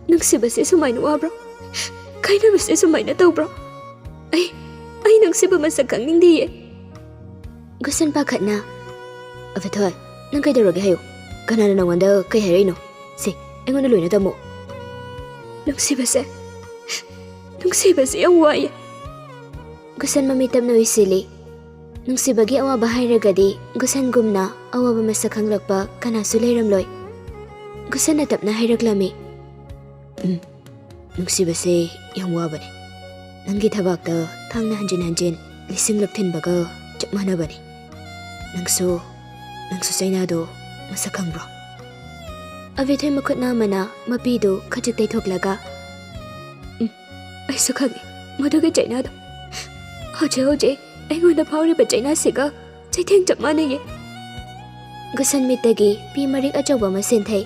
ꯅꯨꯡꯁꯤꯕꯁꯦ ꯁꯨꯃꯥꯏꯅ ꯋꯥꯕ꯭ꯔꯣ? ꯀꯥꯏꯅꯕꯁꯦ ꯁꯨꯃꯥꯏꯅ ꯇꯧꯕ꯭ꯔꯣ? ꯑꯩ ꯅꯨꯡꯁꯤꯕ ꯃꯁꯛ ꯈꯪꯅꯤꯡꯗꯤꯌꯦ. ꯒꯨꯁꯟ ꯄꯥꯈꯠꯅ, ꯑꯕꯦꯊꯣꯏ, ꯅꯪ ꯀꯩꯗꯧꯔꯒꯦ ꯍꯥꯏꯌꯨ. ꯀꯅꯥꯅ ꯅꯪꯉꯣꯟꯗ ꯀꯩ ꯍꯥꯏꯔꯛꯏꯅꯣ? ꯁꯤ ꯑꯩꯉꯣꯟꯗ ꯂꯣꯏꯅ ꯇꯝꯃꯣ. ꯅꯨꯡꯁꯤꯕꯁꯦ ꯌꯥꯝ ꯋꯥꯏꯌꯦ. ꯒꯨꯁꯟ ꯃꯃꯤꯠ ꯇꯞꯅ ꯎꯏꯁꯤꯜꯂꯤ. ꯅꯨꯡꯁꯤꯕꯒꯤ ꯑꯋꯥꯕ ꯍꯥꯏꯔꯒꯗꯤ ꯒꯨꯁꯟꯒꯨꯝꯅ ꯑꯋꯥꯕ ꯃꯁꯛ ꯈꯪꯂꯛꯄ ꯀꯅꯥꯁꯨ ꯂꯩꯔꯝꯂꯣꯏ. ꯒꯨꯁꯟꯅ ꯇꯞꯅ ꯍꯥꯏꯔꯛꯂꯝꯃꯤ. ꯅꯨꯡꯁꯤꯕꯁꯦ ꯌꯥꯝ ꯋꯥꯕꯅꯤ. ꯅꯪꯒꯤ ꯊꯕꯥꯛꯇ ꯊꯥꯡꯅ ꯍꯟꯖꯤꯟ ꯍꯟꯖꯤꯟ ꯂꯤꯁꯤꯡꯂꯛ ꯊꯤꯟꯕꯒ ꯆꯞ ꯃꯥꯟꯅꯕꯅꯤ. ꯅꯪꯁꯨ ꯆꯩꯅꯥꯗꯣ ꯃꯁꯛ ꯈꯪꯕ꯭ꯔꯣ? ꯑꯕꯦꯊꯣꯏ ꯃꯈꯨꯠ ꯅꯥꯝꯃꯅ ꯃꯄꯤꯗꯨ ꯈꯖꯤꯛ ꯇꯩꯊꯣꯛꯂꯒ, ꯑꯩꯁꯨ ꯈꯪꯉꯤ ꯃꯗꯨꯒꯤ ꯆꯩꯅꯥꯗꯣ. ꯍꯧꯖꯤꯛ ꯑꯩꯉꯣꯟꯗ ꯐꯥꯎꯔꯤꯕ ꯆꯩꯅꯥꯁꯤꯒ ꯆꯩꯊꯦꯡ ꯆꯞ ꯃꯥꯟꯅꯩꯌꯦ. ꯒꯨꯁꯟ ꯃꯤꯠꯇꯒꯤ ꯄꯤ ꯃꯔꯤꯛ ꯑꯆꯧꯕ ꯑꯃ ꯆꯦꯟꯊꯩ.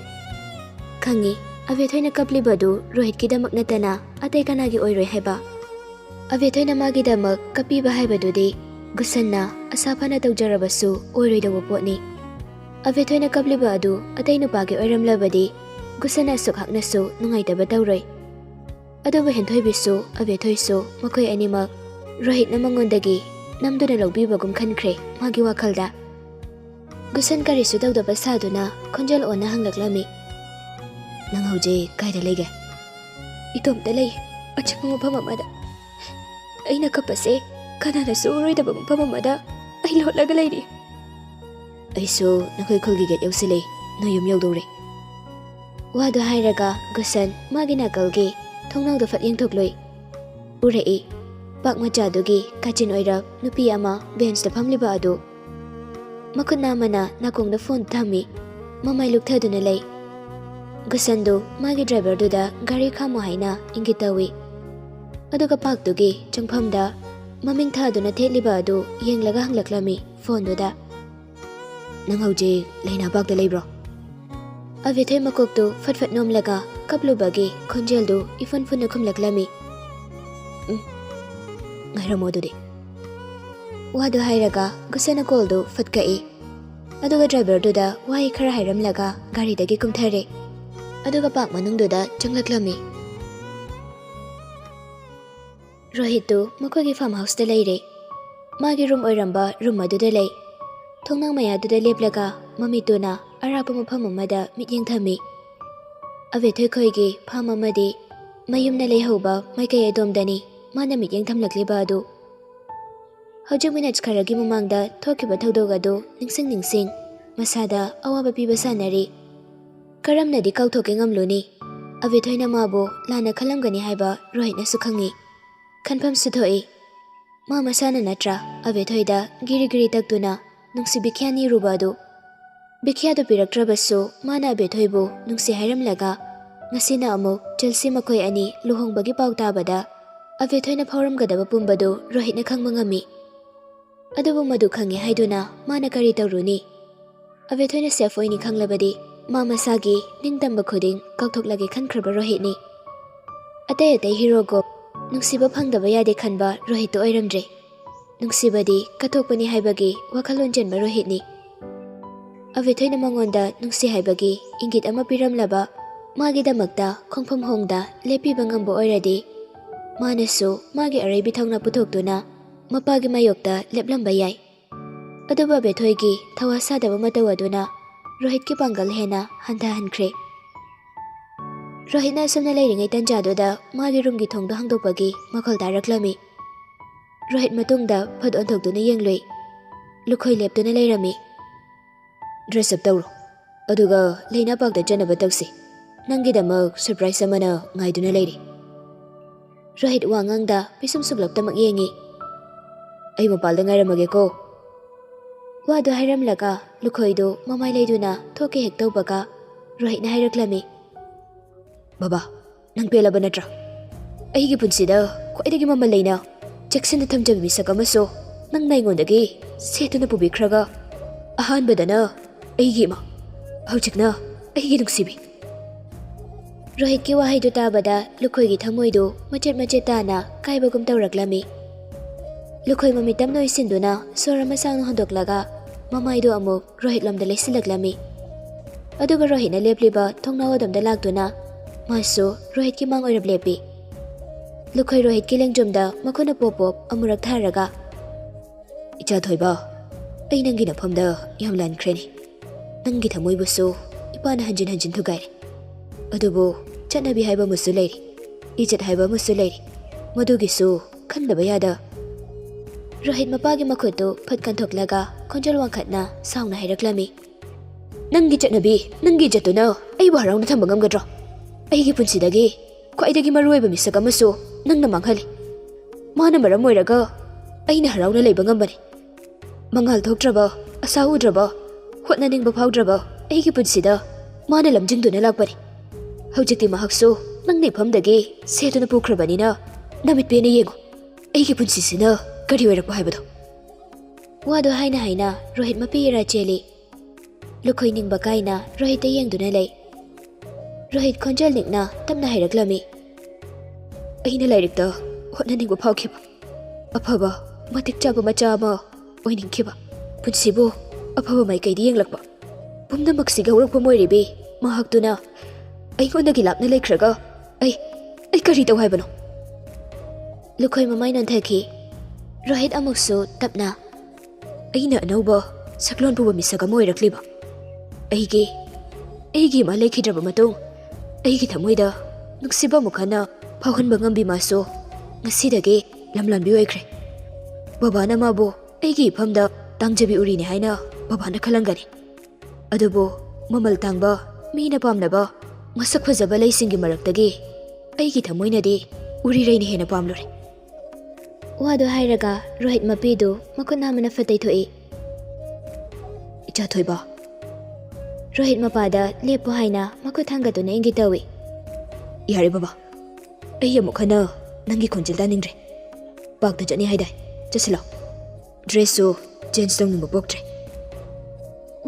ꯈꯪꯉꯤ ꯑꯕꯦꯊꯣꯏꯅ ꯀꯞꯂꯤꯕꯗꯨ ꯔꯣꯍꯤꯠꯀꯤꯗꯃꯛ ꯅꯠꯇꯅ ꯑꯇꯩ ꯀꯅꯥꯒꯤ ꯑꯣꯏꯔꯣꯏ ꯍꯥꯏꯕ. ꯑꯕꯦꯊꯣꯏꯅ ꯃꯥꯒꯤꯗꯃꯛ ꯀꯞꯄꯤꯕ ꯍꯥꯏꯕꯗꯨꯗꯤ ꯒꯨꯁꯟꯅ ꯑꯁꯥ ꯐꯅ ꯇꯧꯖꯔꯕꯁꯨ ꯑꯣꯏꯔꯣꯏꯗꯧꯕ ꯄꯣꯠꯅꯤ. ꯑꯕꯦꯊꯣꯏꯅ ꯀꯞꯂꯤꯕ ꯑꯗꯨ ꯑꯇꯩ ꯅꯨꯄꯥꯒꯤ ꯑꯣꯏꯔꯝꯂꯕꯗꯤ ꯒꯨꯁꯟꯅ ꯑꯁꯨꯛꯍꯥꯛꯅꯁꯨ ꯅꯨꯡꯉꯥꯏꯇꯕ ꯇꯧꯔꯣꯏ. ꯑꯗꯨꯕꯨ ꯍꯦꯟꯊꯣꯏꯕꯤꯁꯨ ꯑꯕꯦꯊꯣꯏꯁꯨ ꯃꯈꯣꯏ ꯑꯅꯤꯃꯛ ꯔꯣꯍꯤꯠꯅ ꯃꯉꯣꯟꯗꯒꯤ ꯅꯝꯗꯨꯅ ꯂꯧꯕꯤꯕꯒꯨꯝ ꯈꯟꯈ꯭ꯔꯦ ꯃꯥꯒꯤ ꯋꯥꯈꯜꯗ. ꯒꯨꯁꯟ ꯀꯔꯤꯁꯨ ꯇꯧꯗꯕ ꯁꯥꯗꯨꯅ ꯈꯣꯟꯖꯦꯜ ꯑꯣꯟꯅ ꯍꯪꯂꯛꯂꯝꯃꯤ. ꯅꯪ ꯍꯧꯖꯤꯛ ꯀꯥꯏꯗ ꯂꯩꯒꯦ? ꯏꯇꯣꯝꯇ ꯂꯩ, ꯑꯆꯤꯛꯄ ꯃꯐꯝ ꯑꯃꯗ. ꯑꯩꯅ ꯀꯞꯄꯁꯦ ꯀꯅꯥꯅꯁꯨ ꯎꯔꯣꯏꯗꯕ ꯃꯐꯝ ꯑꯃꯗ ꯑꯩ ꯂꯣꯠꯂꯒ ꯂꯩꯔꯤ. ꯑꯩꯁꯨ ꯅꯈꯣꯏ ꯈꯨꯜꯒꯤ ꯒꯦꯠ ꯌꯧꯁꯤꯜꯂꯦ. ꯅꯣꯏ ꯌꯨꯝ ꯌꯧꯗꯧꯔꯦ. ꯋꯥꯗꯨ ꯍꯥꯏꯔꯒ ꯒꯨꯁꯟ ꯃꯥꯒꯤ ꯅꯥꯀꯜꯒꯤ ꯊꯣꯡꯅꯥꯎꯗ ꯐꯠ ꯌꯦꯡꯊꯣꯛꯂꯨꯏ. ꯎꯔꯛꯏ ꯄꯥꯛ ꯃꯆꯥꯗꯨꯒꯤ ꯀꯥꯆꯤꯟ ꯑꯣꯏꯔꯞ ꯅꯨꯄꯤ ꯑꯃ ꯕꯦꯟꯁꯇ ꯐꯝꯂꯤꯕ ꯑꯗꯨ. ꯃꯈꯨꯠ ꯅꯥꯝꯃꯅ ꯅꯥꯀꯣꯡꯗ ꯐꯣꯟ ꯊꯝꯃꯤ. ꯃꯃꯥꯏ ꯂꯨꯛꯊꯗꯨꯅ ꯂꯩ. ꯒꯨꯁꯟꯗꯨ ꯃꯥꯒꯤ ꯗ꯭ꯔꯥꯏꯚꯔꯗꯨꯗ ꯒꯥꯔꯤ ꯈꯥꯝꯃꯣ ꯍꯥꯏꯅ ꯏꯪꯒꯤꯠ ꯇꯧꯏ. ꯑꯗꯨꯒ ꯄꯥꯛꯇꯨꯒꯤ ꯆꯪꯐꯝꯗ ꯃꯃꯤꯡ ꯊꯥꯗꯨꯅ ꯊꯦꯠꯂꯤꯕ ꯑꯗꯨ ꯌꯦꯡꯂꯒ ꯍꯪꯂꯛꯂꯝꯃꯤ ꯐꯣꯟꯗꯨꯗ. ꯅꯪ ꯍꯧꯖꯤꯛ ꯂꯩꯅꯥ ꯄꯥꯛꯇ ꯂꯩꯕ꯭ꯔꯣ? ꯑꯕꯦꯊꯣꯏ ꯃꯀꯣꯛꯇꯨ ꯐꯠ ꯐꯠ ꯅꯣꯝꯂꯒ ꯀꯞꯂꯨꯕꯒꯤ ꯈꯣꯟꯖꯦꯜꯗꯨ ꯏꯐꯨꯟ ꯐꯨꯟꯅ ꯈꯨꯝꯂꯛꯂꯝꯃꯤ. ꯉꯥꯏꯔꯝꯃꯣ ꯑꯗꯨꯗꯤ. ꯋꯥꯗꯨ ꯍꯥꯏꯔꯒ ꯒꯨꯁꯟꯅ ꯀꯣꯜꯗꯨ ꯐꯠ ꯀꯛꯏ. ꯑꯗꯨꯒ ꯗ꯭ꯔꯥꯏꯚꯔꯗꯨꯗ ꯋꯥꯍꯩ ꯈꯔ ꯍꯥꯏꯔꯝꯂꯒ ꯒꯥꯔꯤꯗꯒꯤ ꯀꯨꯝꯊꯔꯦ. ꯑꯗꯨꯒ ꯄꯥꯛ ꯃꯅꯨꯡꯗꯨꯗ ꯆꯪꯂꯛꯂꯝꯃꯤ. ꯔꯣꯍꯤꯠꯇꯨ ꯃꯈꯣꯏꯒꯤ ꯐꯥꯔꯝ ꯍꯥꯎꯁꯇ ꯂꯩꯔꯦ. ꯃꯥꯒꯤ ꯔꯨꯝ ꯑꯣꯏꯔꯝꯕ ꯔꯨꯝ ꯑꯗꯨꯗ ꯂꯩ. ꯊꯣꯡꯅꯥꯡ ꯃꯌꯥꯗꯨꯗ ꯂꯦꯞꯂꯒ ꯃꯃꯤꯠꯇꯨꯅ ꯑꯔꯥꯞꯄ ꯃꯐꯝ ꯑꯃꯗ ꯃꯤꯠꯌꯦꯡ ꯊꯝꯃꯤ. ꯑꯕꯦꯊꯣꯏ ꯈꯣꯏꯒꯤ ꯐꯥꯔꯝ ꯑꯃꯗꯤ ꯃꯌꯨꯝꯅ ꯂꯩꯍꯧꯕ ꯃꯥꯏꯀꯩ ꯑꯗꯣꯝꯗꯅꯤ ꯃꯥꯅ ꯃꯤꯠꯌꯦꯡ ꯊꯝꯂꯛꯂꯤꯕ ꯑꯗꯨ. ꯍꯧꯖꯤꯛ ꯃꯤꯅꯠ ꯈꯔꯒꯤ ꯃꯃꯥꯡꯗ ꯊꯣꯛꯈꯤꯕ ꯊꯧꯗꯣꯛ ꯑꯗꯨ ꯅꯤꯡꯁꯤꯡ ꯃꯁꯥꯗ ꯑꯋꯥꯕ ꯄꯤꯕ ꯁꯥꯟꯅꯔꯤ. ꯀꯔꯝꯅꯗꯤ ꯀꯥꯎꯊꯣꯛꯀꯦ ꯉꯝꯂꯨꯅꯤ? ꯑꯕꯦꯊꯣꯏꯅ ꯃꯥꯕꯨ ꯂꯥꯟꯅ ꯈꯜꯂꯝꯒꯅꯤ ꯍꯥꯏꯕ ꯔꯣꯍꯤꯠꯅꯁꯨ ꯈꯪꯉꯤ. ꯈꯟꯐꯝꯁꯨ ꯊꯣꯛꯏ. ꯃꯥ ꯃꯁꯥꯅ ꯅꯠꯇ꯭ꯔꯥ ꯑꯕꯦꯊꯣꯏꯗ ꯒꯤꯔꯤ ꯒꯤꯔꯤ ꯇꯛꯇꯨꯅ ꯅꯨꯡꯁꯤ ꯕꯤꯈ꯭ꯌꯥ ꯅꯤꯔꯨꯕ ꯑꯗꯨ. ꯕꯤꯈ꯭ꯌꯥꯗꯨ ꯄꯤꯔꯛꯇ꯭ꯔꯕꯁꯨ ꯃꯥꯅ ꯑꯕꯦꯊꯣꯏꯕꯨ ꯅꯨꯡꯁꯤ ꯍꯥꯏꯔꯝꯂꯒ ꯉꯁꯤꯅ ꯑꯃꯨꯛ ꯆꯦꯜꯁꯤ ꯃꯈꯣꯏ ꯑꯅꯤ ꯂꯨꯍꯣꯡꯕꯒꯤ ꯄꯥꯎ ꯇꯥꯕꯗ ꯑꯕꯦꯊꯣꯏꯅ ꯐꯥꯎꯔꯝꯒꯗꯕ ꯄꯨꯝꯕꯗꯨ ꯔꯣꯍꯤꯠꯅ ꯈꯪꯕ ꯉꯝꯃꯤ. ꯑꯗꯨꯕꯨ ꯃꯗꯨ ꯈꯪꯉꯦ ꯍꯥꯏꯗꯨꯅ ꯃꯥꯅ ꯀꯔꯤ ꯇꯧꯔꯨꯅꯤ? ꯑꯕꯦꯊꯣꯏꯅ ꯁꯦꯐ ꯑꯣꯏꯅꯤ ꯈꯪꯂꯕꯗꯤ ꯃꯥ ꯃꯁꯥꯒꯤ ꯅꯤꯡꯇꯝꯕ ꯈꯨꯗꯤꯡ ꯀꯥꯎꯊꯣꯛꯂꯒꯦ ꯈꯟꯈ꯭ꯔꯕ ꯔꯣꯍꯤꯠꯅꯤ. ꯑꯇꯩ ꯍꯤꯔꯣꯒꯨꯝ ꯅꯨꯡꯁꯤꯕ ꯐꯪꯗꯕ ꯌꯥꯗꯦ ꯈꯟꯕ ꯔꯣꯍꯤꯠꯇꯨ ꯑꯣꯏꯔꯝꯗ꯭ꯔꯦ. ꯅꯨꯡꯁꯤꯕꯗꯤ ꯀꯠꯊꯣꯛꯄꯅꯤ ꯍꯥꯏꯕꯒꯤ ꯋꯥꯈꯜꯂꯣꯟ ꯆꯦꯟꯕ ꯔꯣꯍꯤꯠꯅꯤ. ꯑꯕꯦꯊꯣꯏꯅ ꯃꯉꯣꯟꯗ ꯅꯨꯡꯁꯤ ꯍꯥꯏꯕꯒꯤ ꯏꯪꯒꯤꯠ ꯑꯃ ꯄꯤꯔꯝꯂꯕ ꯃꯥꯒꯤꯗꯃꯛꯇ ꯈꯣꯡꯐꯝ ꯍꯣꯡꯗ ꯂꯦꯞꯄꯤꯕ ꯉꯝꯕ ꯑꯣꯏꯔꯗꯤ ꯃꯥꯅꯁꯨ ꯃꯥꯒꯤ ꯑꯔꯩꯕꯤ ꯊꯧꯅꯥ ꯄꯨꯊꯣꯛꯇꯨꯅ ꯃꯄꯥꯒꯤ ꯃꯥꯌꯣꯛꯇ ꯂꯦꯞꯂꯝꯕ ꯌꯥꯏ. ꯑꯗꯨꯕꯨ ꯑꯕꯦꯊꯣꯏꯒꯤ ꯊꯋꯥ ꯁꯥꯗꯕ ꯃꯇꯧ ꯑꯗꯨꯅ ꯔꯣꯍꯤꯠꯀꯤ ꯄꯥꯡꯒꯜ ꯍꯦꯟꯅ ꯍꯟꯊꯍꯟꯈ꯭ꯔꯦ. ꯔꯣꯍꯤꯠꯅ ꯑꯁꯨꯝꯅ ꯂꯩꯔꯤꯉꯩ ꯇꯟꯖꯥꯗꯨꯗ ꯃꯥꯒꯤ ꯔꯨꯝꯒꯤ ꯊꯣꯡꯗꯣ ꯍꯥꯡꯗꯣꯛꯄꯒꯤ ꯃꯈꯣꯜ ꯇꯥꯔꯛꯂꯝꯃꯤ. ꯔꯣꯍꯤꯠ ꯃꯇꯨꯡꯗ ꯐꯠ ꯑꯣꯟꯊꯣꯛꯇꯨꯅ ꯌꯦꯡꯂꯨꯏ. ꯂꯨꯈꯣꯏ ꯂꯦꯞꯇꯨꯅ ꯂꯩꯔꯝꯃꯤ. ꯗ꯭ꯔꯦꯁ ꯑꯞ ꯇꯧꯔꯣ, ꯑꯗꯨꯒ ꯂꯩꯅꯥ ꯄꯥꯛꯇ ꯆꯠꯅꯕ ꯇꯧꯁꯤ. ꯅꯪꯒꯤꯗꯃꯛ ꯁꯔꯄ꯭ꯔꯥꯏꯖ ꯑꯃꯅ ꯉꯥꯏꯗꯨꯅ ꯂꯩꯔꯤ. ꯔꯣꯍꯤꯠ ꯋꯥꯉꯥꯡꯗ ꯄꯤꯁꯨꯝ ꯁꯨꯝꯂꯞꯇꯃꯛ ꯌꯦꯡꯉꯤ. ꯑꯩ ꯃꯄꯥꯜꯗ ꯉꯥꯏꯔꯝꯃꯒꯦꯀꯣ. ꯋꯥꯗꯨ ꯍꯥꯏꯔꯝꯂꯒ ꯂꯨꯈꯣꯏꯗꯨ ꯃꯃꯥꯏ ꯂꯩꯗꯨꯅ ꯊꯣꯛꯀꯦ ꯍꯦꯛ ꯇꯧꯕꯒ ꯔꯣꯍꯤꯠꯅ ꯍꯥꯏꯔꯛꯂꯝꯃꯤ. ꯕꯕꯥ, ꯅꯪ ꯄꯦꯜꯂꯕ ꯅꯠꯇ꯭ꯔꯥ? ꯑꯩꯒꯤ ꯄꯨꯟꯁꯤꯗ ꯈ꯭ꯋꯥꯏꯗꯒꯤ ꯃꯃꯜ ꯂꯩꯅ ꯆꯦꯛꯁꯤꯟꯅ ꯊꯝꯖꯕ ꯃꯤꯁꯛ ꯑꯃꯁꯨ ꯅꯪꯅ ꯑꯩꯉꯣꯟꯗꯒꯤ ꯁꯦꯠꯇꯨꯅ ꯄꯨꯕꯤꯈ꯭ꯔꯒ ꯑꯍꯥꯟꯕꯗꯅ ꯑꯩꯒꯤ ꯏꯃꯥ, ꯍꯧꯖꯤꯛꯅ ꯑꯩꯒꯤ ꯅꯨꯡꯁꯤꯕꯤ. ꯔꯣꯍꯤꯠꯀꯤ ꯋꯥꯍꯩꯗꯨ ꯇꯥꯕꯗ ꯂꯨꯈꯣꯏꯒꯤ ꯊꯃꯣꯏꯗꯨ ꯃꯆꯦꯠ ꯃꯆꯦꯠ ꯇꯥꯅ ꯀꯥꯏꯕꯒꯨꯝ ꯇꯧꯔꯛꯂꯝꯃꯤ. ꯂꯨꯈꯣꯏ ꯃꯃꯤꯠ ꯇꯞꯅ ꯎꯏꯁꯤꯟꯗꯨꯅ ꯁꯣꯔ ꯑꯃ ꯁꯥꯡꯅ ꯍꯣꯟꯗꯣꯛꯂꯒ ꯃꯃꯥꯏꯗꯨ ꯑꯃꯨꯛ ꯔꯣꯍꯤꯠ ꯂꯣꯝꯗ ꯂꯩꯁꯤꯜꯂꯛꯂꯝꯃꯤ. ꯑꯗꯨꯒ ꯔꯣꯍꯤꯠꯅ ꯂꯦꯞꯂꯤꯕ ꯊꯣꯡꯅꯥꯎ ꯑꯗꯣꯝꯗ ꯂꯥꯛꯇꯨꯅ ꯃꯥꯁꯨ ꯔꯣꯍꯤꯠꯀꯤ ꯃꯥꯡ ꯑꯣꯏꯔꯞ ꯂꯦꯞꯄꯤ꯫ ꯂꯨꯈꯣꯏ ꯔꯣꯍꯤꯠꯀꯤ ꯂꯦꯡꯖꯨꯝꯗ ꯃꯈꯨꯠꯅ ꯄꯣꯞ ꯄꯣꯞ ꯑꯃꯨꯔꯛ ꯊꯥꯔꯒ, "ꯏꯆꯥ ꯊꯣꯏꯕ, ꯑꯩ ꯅꯪꯒꯤ ꯅꯐꯝꯗ ꯌꯥꯝ ꯂꯥꯟꯈ꯭ꯔꯦꯅꯤ꯫ ꯅꯪꯒꯤ ꯊꯃꯣꯏꯕꯨꯁꯨ ꯏꯄꯥꯅ ꯍꯟꯖꯤꯟ ꯍꯟꯖꯤꯟ ꯊꯨꯒꯥꯏꯔꯦ꯫ ꯑꯗꯨꯕꯨ ꯆꯠꯅꯕꯤ ꯍꯥꯏꯕ ꯑꯃꯁꯨ ꯂꯩꯔꯤ, ꯏꯖꯠ ꯍꯥꯏꯕ ꯑꯃꯁꯨ ꯂꯩꯔꯤ, ꯃꯗꯨꯒꯤꯁꯨ ꯈꯟꯗꯕ ꯌꯥꯗ." ꯔꯣꯍꯤꯠ ꯃꯄꯥꯒꯤ ꯃꯈꯨꯠꯇꯨ ꯐꯠ ꯀꯟꯊꯣꯛꯂꯒ ꯈꯣꯟꯖꯦꯜ ꯋꯥꯡꯈꯠꯅ ꯁꯥꯎꯅ ꯍꯥꯏꯔꯛꯂꯝꯃꯤ꯫ "ꯅꯪꯒꯤ ꯆꯠꯅꯕꯤ, ꯅꯪꯒꯤ ꯏꯖꯠꯇꯨꯅ ꯑꯩꯕꯨ ꯍꯔꯥꯎꯅ ꯊꯝꯕ ꯉꯝꯒꯗ꯭ꯔꯣ? ꯑꯩꯒꯤ ꯄꯨꯟꯁꯤꯗꯒꯤ ꯈ꯭ꯋꯥꯏꯗꯒꯤ ꯃꯔꯨꯑꯣꯏꯕ ꯃꯤꯁꯛ ꯑꯃꯁꯨ ꯅꯪꯅ ꯃꯥꯡꯍꯜꯂꯤ꯫ ꯃꯥꯅ ꯃꯔꯝ ꯑꯣꯏꯔꯒ ꯑꯩꯅ ꯍꯔꯥꯎꯅ ꯂꯩꯕ ꯉꯝꯕꯅꯤ꯫ ꯃꯉꯥꯜ ꯊꯣꯛꯇ꯭ꯔꯕ, ꯑꯁꯥ ꯎꯗ꯭ꯔꯕ, ꯍꯣꯠꯅꯅꯤꯡꯕ ꯐꯥꯎꯗ꯭ꯔꯕ ꯑꯩꯒꯤ ꯄꯨꯟꯁꯤꯗ ꯃꯥꯅ ꯂꯝꯖꯤꯡꯗꯨꯅ ꯂꯥꯛꯄꯅꯤ꯫ ꯍꯧꯖꯤꯛꯇꯤ ꯃꯍꯥꯛꯁꯨ ꯅꯪꯅ ꯏꯐꯝꯗꯒꯤ ꯁꯦꯗꯨꯅ ꯄꯨꯈ꯭ꯔꯕꯅꯤꯅ ꯅꯃꯤꯠ ꯄꯦꯟꯅ ꯌꯦꯡꯉꯨ, ꯑꯩꯒꯤ ꯄꯨꯟꯁꯤꯁꯤꯅ ꯀꯔꯤ ꯑꯣꯏꯔꯛꯄ ꯍꯥꯏꯕꯗꯣ." ꯋꯥꯗꯨ ꯍꯥꯏꯅ ꯍꯥꯏꯅ ꯔꯣꯍꯤꯠ ꯃꯄꯤ ꯏꯔꯥ ꯆꯦꯜꯂꯤ꯫ ꯂꯨꯈꯣꯏ ꯅꯤꯡꯕ ꯀꯥꯏꯅ ꯔꯣꯍꯤꯠꯇ ꯌꯦꯡꯗꯨꯅ ꯂꯩ꯫ ꯔꯣꯍꯤꯠ ꯈꯣꯟꯖꯦꯜ ꯅꯤꯛꯅ ꯇꯞꯅ ꯍꯥꯏꯔꯛꯂꯝꯃꯤ꯫ "ꯑꯩꯅ ꯂꯥꯏꯔꯤꯛꯇ ꯍꯣꯠꯅꯅꯤꯡꯕ ꯐꯥꯎꯈꯤꯕ, ꯑꯐꯕ ꯃꯇꯤꯛ ꯆꯥꯕ ꯃꯆꯥ ꯑꯃ ꯑꯣꯏꯅꯤꯡꯈꯤꯕ, ꯄꯨꯟꯁꯤꯕꯨ ꯑꯐꯕ ꯃꯥꯏꯀꯩꯗ ꯌꯦꯡꯂꯛꯄ, ꯄꯨꯝꯅꯃꯛꯁꯤꯒꯤ ꯍꯧꯔꯛꯐꯝ ꯑꯣꯏꯔꯤꯕꯤ ꯃꯍꯥꯛꯇꯨꯅ ꯑꯩꯉꯣꯟꯗꯒꯤ ꯂꯥꯞꯅ ꯂꯩꯈ꯭ꯔꯒ ꯑꯩ ꯀꯔꯤ ꯇꯧ ꯍꯥꯏꯕꯅꯣ?" ꯂꯨꯈꯣꯏ ꯃꯃꯥꯏ ꯅꯣꯟꯊꯈꯤ꯫ ꯔꯣꯍꯤꯠ ꯑꯃꯨꯛꯁꯨ ꯇꯞꯅ, "ꯑꯩꯅ ꯑꯅꯧꯕ ꯁꯛꯂꯣꯟ ꯄꯨꯕ ꯃꯤꯁꯛ ꯑꯃ ꯑꯣꯏꯔꯛꯂꯤꯕ, ꯑꯩꯒꯤ ꯏꯃꯥ ꯂꯩꯈꯤꯗ꯭ꯔꯕ ꯃꯇꯨꯡ ꯑꯩꯒꯤ ꯊꯃꯣꯏꯗ ꯅꯨꯡꯁꯤꯕ ꯑꯃꯨꯛ ꯍꯟꯅ ꯐꯥꯎꯍꯟꯕ ꯉꯝꯕꯤ ꯃꯥꯁꯨ ꯉꯁꯤꯗꯒꯤ ꯂꯝꯂꯥꯟꯕꯤ ꯑꯣꯏꯈ꯭ꯔꯦ꯫ ꯕꯕꯥꯅ ꯃꯥꯕꯨ ꯑꯩꯒꯤ ꯏꯐꯝꯗ ꯇꯥꯡꯖꯕꯤ ꯎꯔꯤꯅꯤ ꯍꯥꯏꯅ ꯕꯕꯥꯅ ꯈꯜꯂꯝꯒꯅꯤ꯫ ꯑꯗꯨꯕꯨ ꯃꯃꯜ ꯇꯥꯡꯕ, ꯃꯤꯅ ꯄꯥꯝꯅꯕ, ꯃꯁꯛ ꯐꯖꯕ ꯂꯩꯁꯤꯡꯒꯤ ꯃꯔꯛꯇꯒꯤ ꯑꯩꯒꯤ ꯊꯃꯣꯏꯅꯗꯤ ꯎꯔꯤꯔꯩꯅ ꯍꯦꯟꯅ ꯄꯥꯝꯂꯨꯔꯦ." ꯋꯥꯗꯨ ꯍꯥꯏꯔꯒ ꯔꯣꯍꯤꯠ ꯃꯄꯤꯗꯨ ꯃꯈꯨꯠ ꯅꯥꯝꯃꯅ ꯐꯠꯇꯩꯊꯣꯛꯏ꯫ "ꯏꯆꯥ ꯊꯣꯏꯕ." ꯔꯣꯍꯤꯠ ꯃꯄꯥꯗ ꯂꯦꯞꯄꯨ ꯍꯥꯏꯅ ꯃꯈꯨꯠ ꯊꯥꯡꯒꯠꯇꯨꯅ ꯏꯪꯒꯤꯠ ꯇꯧꯏ꯫ "ꯌꯥꯔꯦ ꯕꯕꯥ, ꯑꯩ ꯑꯃꯨꯛ ꯍꯟꯅ ꯅꯪꯒꯤ ꯈꯣꯟꯖꯦꯜ ꯇꯥꯅꯤꯡꯗ꯭ꯔꯦ꯫ ꯄꯥꯛꯇ ꯆꯠꯅꯤ ꯍꯥꯏꯗꯥꯏ, ꯆꯠꯁꯤꯜꯂꯣ꯫ ꯗ꯭ꯔꯦꯁꯁꯨ ꯆꯦꯟꯖ ꯇꯧꯅꯤꯡꯕ ꯄꯣꯛꯇ꯭ꯔꯦ."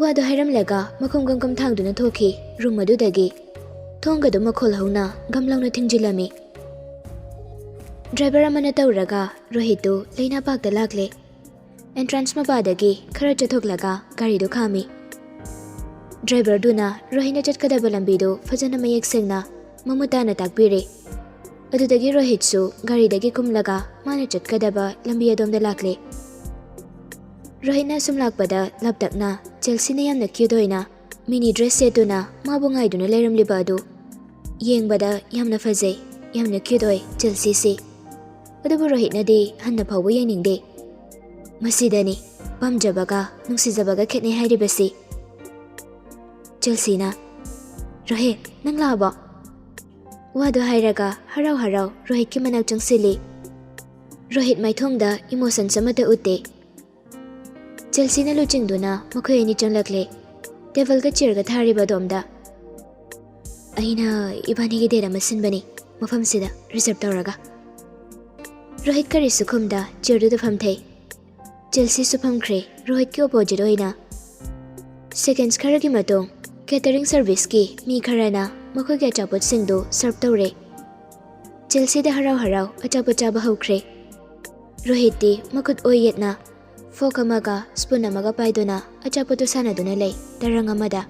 ꯋꯥꯗꯨ ꯍꯥꯏꯔꯝꯂꯒ ꯃꯈꯣꯡ ꯒꯝ ꯊꯥꯡꯗꯨꯅ ꯊꯣꯛꯈꯤ ꯔꯨꯝ ꯑꯗꯨꯗꯒꯤ꯫ ꯊꯣꯡꯒꯗꯨ ꯃꯈꯣꯜ ꯍꯧꯅ ꯒꯝ ꯂꯥꯎꯅ ꯊꯤꯡꯖꯤꯜꯂꯝꯃꯤ꯫ ꯗ꯭ꯔꯥꯏꯚꯔ ꯑꯃꯅ ꯇꯧꯔꯒ ꯔꯣꯍꯤꯠꯇꯨ ꯂꯩꯅꯥ ꯄꯥꯛꯇ ꯂꯥꯛꯂꯦ꯫ ꯑꯦꯟꯇ꯭ꯔꯥꯟꯁ ꯃꯄꯥꯗꯒꯤ ꯈꯔ ꯆꯠꯊꯣꯛꯂꯒ ꯒꯥꯔꯤꯗꯨ ꯈꯥꯝꯃꯤ꯫ ꯗ꯭ꯔꯥꯏꯚꯔꯗꯨꯅ ꯔꯣꯍꯤꯠꯅ ꯆꯠꯀꯗꯕ ꯂꯝꯕꯤꯗꯨ ꯐꯖꯅ ꯃꯌꯦꯛ ꯁꯦꯡꯅ ꯃꯃꯨꯠ ꯇꯥꯅ ꯇꯥꯛꯄꯤꯔꯦ꯫ ꯑꯗꯨꯗꯒꯤ ꯔꯣꯍꯤꯠꯁꯨ ꯒꯥꯔꯤꯗꯒꯤ ꯀꯨꯝꯂꯒ ꯃꯥꯅ ꯆꯠꯀꯗꯕ ꯂꯝꯕꯤ ꯑꯗꯣꯝꯗ ꯂꯥꯛꯂꯦ꯫ ꯔꯣꯍꯤꯠꯅ ꯑꯁꯨꯝ ꯂꯥꯛꯄꯗ ꯂꯥꯞꯇꯛꯅ ꯆꯦꯜꯁꯤꯅ ꯌꯥꯝꯅ ꯀ꯭ꯌꯨꯠ ꯑꯣꯏꯅ ꯃꯤꯅꯤ ꯗ꯭ꯔꯦꯁ ꯁꯦꯠꯇꯨꯅ ꯃꯥꯕꯨ ꯉꯥꯏꯗꯨꯅ ꯂꯩꯔꯝꯂꯤꯕ ꯑꯗꯨ ꯌꯦꯡꯕꯗ ꯌꯥꯝꯅ ꯐꯖꯩ, ꯌꯥꯝꯅ ꯀ꯭ꯌꯨꯠ ꯑꯣꯏ ꯆꯦꯜꯁꯤꯁꯤ꯫ ꯑꯗꯨꯕꯨ ꯔꯣꯍꯤꯠꯅꯗꯤ ꯍꯟꯅ ꯐꯥꯎꯕ ꯌꯦꯡꯅꯤꯡꯗꯦ꯫ ꯃꯁꯤꯗꯅꯤ ꯄꯥꯝꯖꯕꯒ ꯅꯨꯡꯁꯤꯖꯕꯒ ꯈꯦꯠꯅꯩ ꯍꯥꯏꯔꯤꯕꯁꯤ꯫ ꯆꯦꯜꯁꯤꯅ, "ꯔꯣꯍꯤꯠ, ꯅꯪ ꯂꯥꯛꯑꯕꯣ?" ꯋꯥꯗꯨ ꯍꯥꯏꯔꯒ ꯍꯔꯥꯎ ꯍꯔꯥꯎ ꯔꯣꯍꯤꯠꯀꯤ ꯃꯅꯥꯛ ꯆꯪꯁꯤꯜꯂꯤ꯫ ꯔꯣꯍꯤꯠ ꯃꯥꯏꯊꯣꯡꯗ ꯏꯃꯣꯁꯟꯁ ꯑꯃꯠꯇ ꯎꯠꯇꯦ꯫ ꯆꯦꯜꯁꯤꯅ ꯂꯨꯆꯤꯡꯗꯨꯅ ꯃꯈꯣꯏ ꯑꯅꯤ ꯆꯪꯂꯛꯂꯦ, ꯇꯦꯕꯜꯒ ꯆꯤꯌꯔꯒ ꯊꯥꯔꯤꯕ ꯑꯗꯣꯝꯗ꯫ "ꯑꯩꯅ ꯏꯕꯥꯅꯤꯒꯤ ꯗꯦꯠ ꯑꯃ ꯁꯤꯟꯕꯅꯤ ꯃꯐꯝꯁꯤꯗ ꯔꯤꯖꯔꯚ ꯇꯧꯔꯒ." ꯔꯣꯍꯤꯠ ꯀꯔꯤꯁꯨ ꯈꯨꯝꯗ ꯆꯤꯌꯔꯗꯨꯗ ꯐꯝꯊꯩ꯫ ꯆꯦꯜꯁꯤꯁꯨ ꯐꯝꯈ꯭ꯔꯦ ꯔꯣꯍꯤꯠꯀꯤ ꯑꯣꯄꯣꯖꯤꯠ ꯑꯣꯏꯅ꯫ ꯁꯦꯀꯦꯟꯁ ꯈꯔꯒꯤ ꯃꯇꯨꯡ ꯀꯦꯇꯔꯤꯡ ꯁꯔꯚꯤꯁꯀꯤ ꯃꯤ ꯈꯔꯅ ꯃꯈꯣꯏꯒꯤ ꯑꯆꯥꯄꯣꯠꯁꯤꯡꯗꯨ ꯁꯔꯚ ꯇꯧꯔꯦ꯫ ꯆꯦꯜꯁꯤꯗ ꯍꯔꯥꯎ ꯍꯔꯥꯎ ꯑꯆꯥꯄꯣꯠ ꯆꯥꯕ ꯍꯧꯈ꯭ꯔꯦ꯫ ꯔꯣꯍꯤꯠꯇꯤ ꯃꯈꯨꯠ ꯑꯣꯏ ꯌꯦꯠꯅ ꯐꯣꯛ ꯑꯃꯒ ꯁ꯭ꯄꯨꯟ ꯑꯃꯒ ꯄꯥꯏꯗꯨꯅ ꯑꯆꯥꯄꯣꯠꯇꯨ ꯁꯥꯟꯅꯗꯨꯅ ꯂꯩ ꯇꯔꯪ ꯑꯃꯗ꯫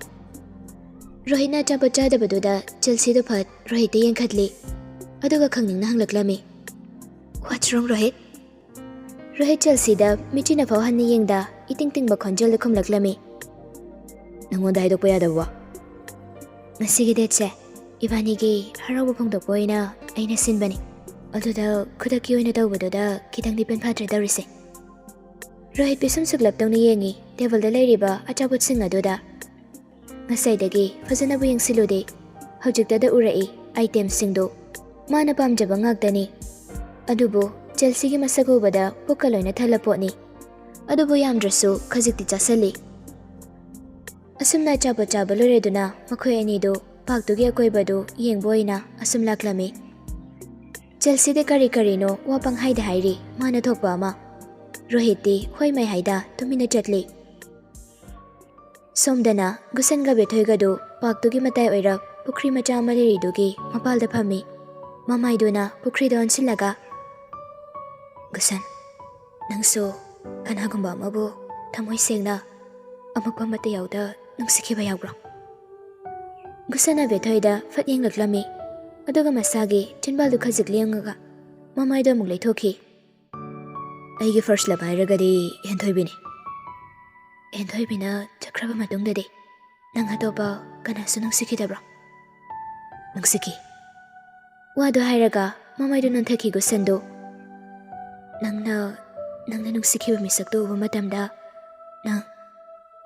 ꯔꯣꯍꯤꯠꯅ ꯑꯆꯥꯄꯣꯠ ꯆꯥꯗꯕꯗꯨꯗ ꯆꯦꯜꯁꯤꯗꯨ ꯐꯠ ꯔꯣꯍꯤꯠꯇ ꯌꯦꯡꯈꯠꯂꯤ, ꯑꯗꯨꯒ ꯈꯪꯅꯤꯡꯅ ꯍꯪꯂꯛꯂꯝꯃꯤ, "What's wrong, ꯔꯣꯍꯤꯠ?" ꯔꯣꯍꯤꯠ ꯆꯦꯜꯁꯤꯗ ꯃꯤꯠꯆꯤꯅ ꯐꯥꯎ ꯍꯟꯅ ꯌꯦꯡꯗ ꯏꯇꯤꯡ ꯇꯤꯡꯕ ꯈꯣꯟꯖꯦꯜꯗ ꯈꯨꯝꯂꯛꯂꯝꯃꯤ, "ꯅꯪꯉꯣꯟꯗ ꯍꯥꯏꯗꯣꯛꯄ ꯌꯥꯗꯕ ꯋꯥ." "ꯉꯁꯤꯒꯤ ꯗꯦꯠꯁꯦ ꯏꯕꯥꯅꯤꯒꯤ ꯍꯔꯥꯎꯕ ꯐꯣꯡꯗꯣꯛꯄ ꯑꯣꯏꯅ ꯑꯩꯅ ꯁꯤꯟꯕꯅꯤ꯫ ꯑꯗꯨꯗ ꯈꯨꯗꯛꯀꯤ ꯑꯣꯏꯅ ꯇꯧꯕꯗꯨꯗ ꯈꯤꯇꯪꯗꯤ ꯄꯦꯟꯐꯥꯠꯇ꯭ꯔꯦ ꯇꯧꯔꯤꯁꯦ." ꯔꯣꯍꯤꯠ ꯄꯤꯁꯨꯝ ꯁꯨꯛꯂꯞꯇꯧꯅ ꯌꯦꯡꯉꯤ ꯇꯦꯕꯜꯗ ꯂꯩꯔꯤꯕ ꯑꯆꯥꯄꯣꯠꯁꯤꯡ ꯑꯗꯨꯗ꯫ ꯉꯁꯥꯏꯗꯒꯤ ꯐꯖꯅꯕꯨ ꯌꯦꯡꯁꯤꯜꯂꯨꯗꯦ, ꯍꯧꯖꯤꯛꯇꯗ ꯎꯔꯛꯏ ꯑꯥꯏꯇꯦꯝꯁꯤꯡꯗꯨ ꯃꯥꯅ ꯄꯥꯝꯖꯕ ꯉꯥꯛꯇꯅꯤ꯫ ꯑꯗꯨꯕꯨ ꯆꯦꯜꯁꯤꯒꯤ ꯃꯁꯛ ꯎꯕꯗ ꯄꯨꯛꯀ ꯂꯣꯏꯅ ꯊꯜꯂ ꯄꯣꯠꯅꯤ꯫ ꯑꯗꯨꯕꯨ ꯌꯥꯝꯗ꯭ꯔꯁꯨ ꯈꯖꯤꯛꯇꯤ ꯆꯥꯁꯤꯜꯂꯤ꯫ ꯑꯁꯨꯝꯅ ꯑꯆꯥꯄꯣꯠ ꯆꯥꯕ ꯂꯣꯏꯔꯗꯨꯅ ꯃꯈꯣꯏ ꯑꯅꯤꯗꯨ ꯄꯥꯔꯛꯇꯨꯒꯤ ꯑꯀꯣꯏꯕꯗꯨ ꯌꯦꯡꯕ ꯑꯣꯏꯅ ꯑꯁꯨꯝ ꯂꯥꯛꯂꯝꯃꯤ꯫ ꯆꯦꯜꯁꯤꯗꯤ ꯀꯔꯤ ꯀꯔꯤꯅꯣ ꯋꯥ ꯄꯪꯍꯥꯏꯗ ꯍꯥꯏꯔꯤ ꯃꯥꯅ ꯊꯣꯛꯄ ꯑꯃ꯫ ꯔꯣꯍꯤꯠꯇꯤ ꯍꯣꯏ ꯃꯥꯏ ꯍꯥꯏꯗ ꯇꯨꯃꯤꯟꯅ ꯆꯠꯂꯤ꯫ ꯁꯣꯝꯗꯅ ꯒꯨꯁꯟꯒ ꯕꯦꯊꯣꯏꯒꯗꯨ ꯄꯥꯔꯛꯇꯨꯒꯤ ꯃꯇꯥꯏ ꯑꯣꯏꯔꯞ ꯄꯨꯈ꯭ꯔꯤ ꯃꯆꯥ ꯑꯃ ꯂꯩꯔꯤꯗꯨꯒꯤ ꯃꯄꯥꯜꯗ ꯐꯝꯃꯤ꯫ ꯃꯃꯥꯏꯗꯨꯅ ꯄꯨꯈ꯭ꯔꯤꯗ ꯑꯣꯟꯁꯤꯜꯂꯒ, "ꯒꯨꯁꯟ, ꯅꯪꯁꯨ ꯀꯅꯥꯒꯨꯝꯕ ꯑꯃꯕꯨ ꯊꯃꯣꯏ ꯁꯦꯡꯅ ꯑꯃꯛꯄ ꯑꯃꯠꯇ ꯌꯥꯎꯗ ꯅꯨꯡꯁꯤꯈꯤꯕ ꯌꯥꯎꯕ꯭ꯔꯣ?" ꯒꯨꯁꯟꯅ ꯕꯦꯊꯣꯏꯗ ꯐꯠ ꯌꯦꯡꯂꯛꯂꯝꯃꯤ꯫ ꯑꯗꯨꯒ ꯃꯁꯥꯒꯤ ꯆꯤꯟꯕꯥꯜꯗꯨ ꯈꯖꯤꯛ ꯂꯦꯡꯉꯒ ꯃꯃꯥꯏꯗꯣ ꯑꯃꯨꯛ ꯂꯩꯊꯣꯛꯈꯤ꯫ ꯑꯩꯒꯤ ꯐꯥꯔꯁ ꯂꯞ ꯍꯥꯏꯔꯒꯗꯤ ꯍꯦꯟꯊꯣꯏꯕꯤꯅꯤ꯫ ꯍꯦꯟꯊꯣꯏꯕꯤꯅ ꯆꯠꯈ꯭ꯔꯕ ꯃꯇꯨꯡꯗꯗꯤ ꯅꯪ ꯑꯇꯣꯞꯄ ꯀꯅꯥꯁꯨ ꯅꯨꯡꯁꯤꯈꯤꯗꯕ꯭ꯔꯣ? ꯅꯨꯡꯁꯤꯈꯤ꯫ ꯋꯥꯗꯣ ꯍꯥꯏꯔꯒ ꯃꯃꯥꯏꯗꯨ ꯅꯣꯟꯊꯈꯤ ꯒꯨꯁꯟꯗꯨ꯫ ꯅꯪꯅ ꯅꯨꯡꯁꯤꯈꯤꯕ ꯃꯤꯁꯛꯇꯨ ꯎꯕ ꯃꯇꯝꯗ